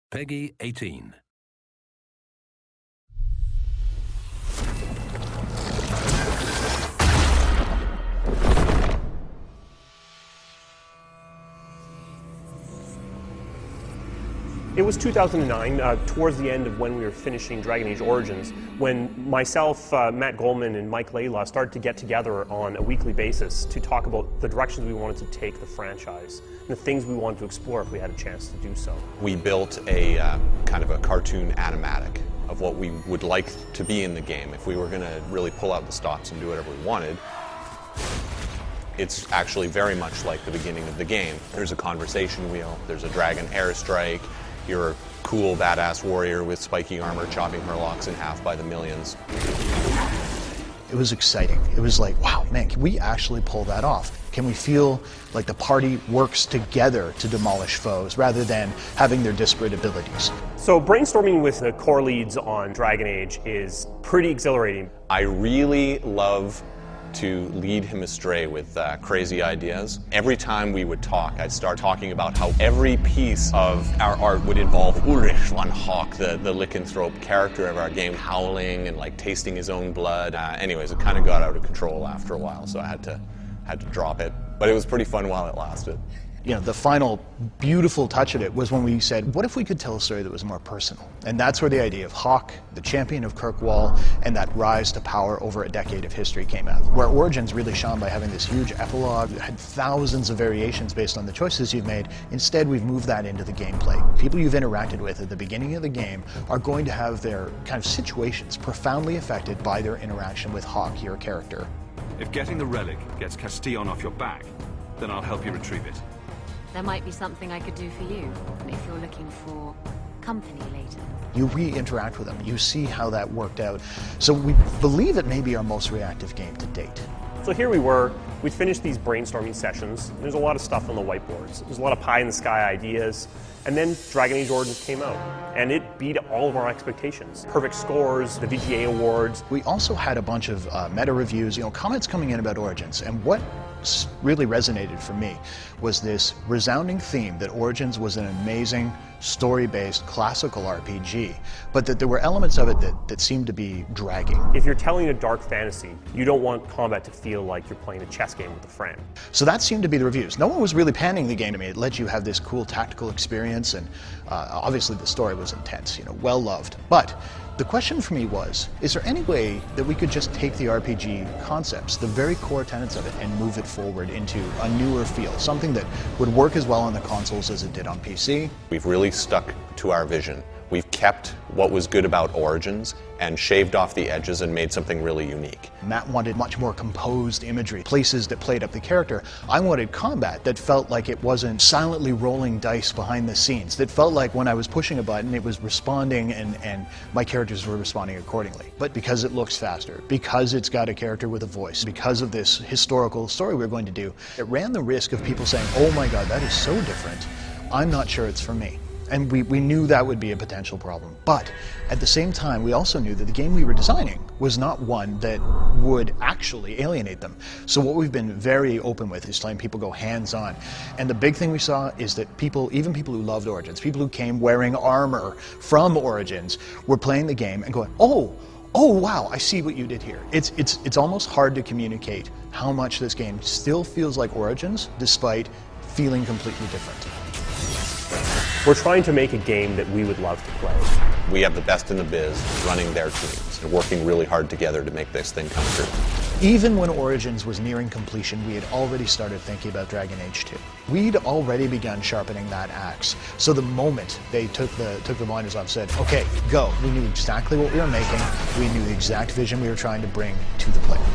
PEGI 18. It was 2009, towards the end of when we were finishing Dragon Age Origins, when myself, Matt Goldman, and Mike Layla started to get together on a weekly basis to talk about the directions we wanted to take the franchise and the things we wanted to explore if we had a chance to do so. We built a kind of a cartoon animatic of what we would like to be in the game if we were going to really pull out the stops and do whatever we wanted. It's actually very much like the beginning of the game. There's a conversation wheel, there's a dragon airstrike, you're a cool, badass warrior with spiky armor chopping Murlocs in half by the millions. It was exciting. It was like, wow, man, can we actually pull that off? Can we feel like the party works together to demolish foes rather than having their disparate abilities? So brainstorming with the core leads on Dragon Age is pretty exhilarating. I really love to lead him astray with crazy ideas. Every time we would talk, I'd start talking about how every piece of our art would involve Ulrich von Hawk, the lycanthrope character of our game, howling and like tasting his own blood. Anyways, it kind of got out of control after a while, so I had to drop it. But it was pretty fun while it lasted. You know, the final beautiful touch of it was when we said, what if we could tell a story that was more personal? And that's where the idea of Hawk, the champion of Kirkwall, and that rise to power over a decade of history came out. Where Origins really shone by having this huge epilogue that had thousands of variations based on the choices you've made. Instead, we've moved that into the gameplay. People you've interacted with at the beginning of the game are going to have their kind of situations profoundly affected by their interaction with Hawk, your character. If getting the relic gets Castillon off your back, then I'll help you retrieve it. There might be something I could do for you, if you're looking for company later. You re-interact with them, you see how that worked out. So we believe it may be our most reactive game to date. So here we were, we'd finished these brainstorming sessions. There's a lot of stuff on the whiteboards. There's a lot of pie-in-the-sky ideas. And then Dragon Age Origins came out, and it beat all of our expectations. Perfect scores, the VGA awards. We also had a bunch of meta reviews, comments coming in about Origins, and what really resonated for me was this resounding theme that Origins was an amazing story-based classical RPG, but that there were elements of it that seemed to be dragging. If you're telling a dark fantasy, you don't want combat to feel like you're playing a chess game with a friend. So that seemed to be the reviews. No one was really panning the game to me. It let you have this cool tactical experience, and obviously the story was intense, well loved. But the question for me was, is there any way that we could just take the RPG concepts, the very core tenets of it, and move it forward into a newer feel, something that would work as well on the consoles as it did on PC? We've really stuck to our vision. We've kept what was good about Origins and shaved off the edges and made something really unique. Matt wanted much more composed imagery, places that played up the character. I wanted combat that felt like it wasn't silently rolling dice behind the scenes, that felt like when I was pushing a button it was responding and my characters were responding accordingly. But because it looks faster, because it's got a character with a voice, because of this historical story we're going to do, it ran the risk of people saying, oh my god, that is so different, I'm not sure it's for me. And we knew that would be a potential problem. But at the same time, we also knew that the game we were designing was not one that would actually alienate them. So what we've been very open with is letting people go hands-on. And the big thing we saw is that people, even people who loved Origins, people who came wearing armor from Origins, were playing the game and going, oh wow, I see what you did here. It's almost hard to communicate how much this game still feels like Origins, despite feeling completely different. We're trying to make a game that we would love to play. We have the best in the biz running their teams and working really hard together to make this thing come true. Even when Origins was nearing completion, we had already started thinking about Dragon Age 2. We'd already begun sharpening that axe. So the moment they took the blinders off, said, okay, go. We knew exactly what we were making. We knew the exact vision we were trying to bring to the player.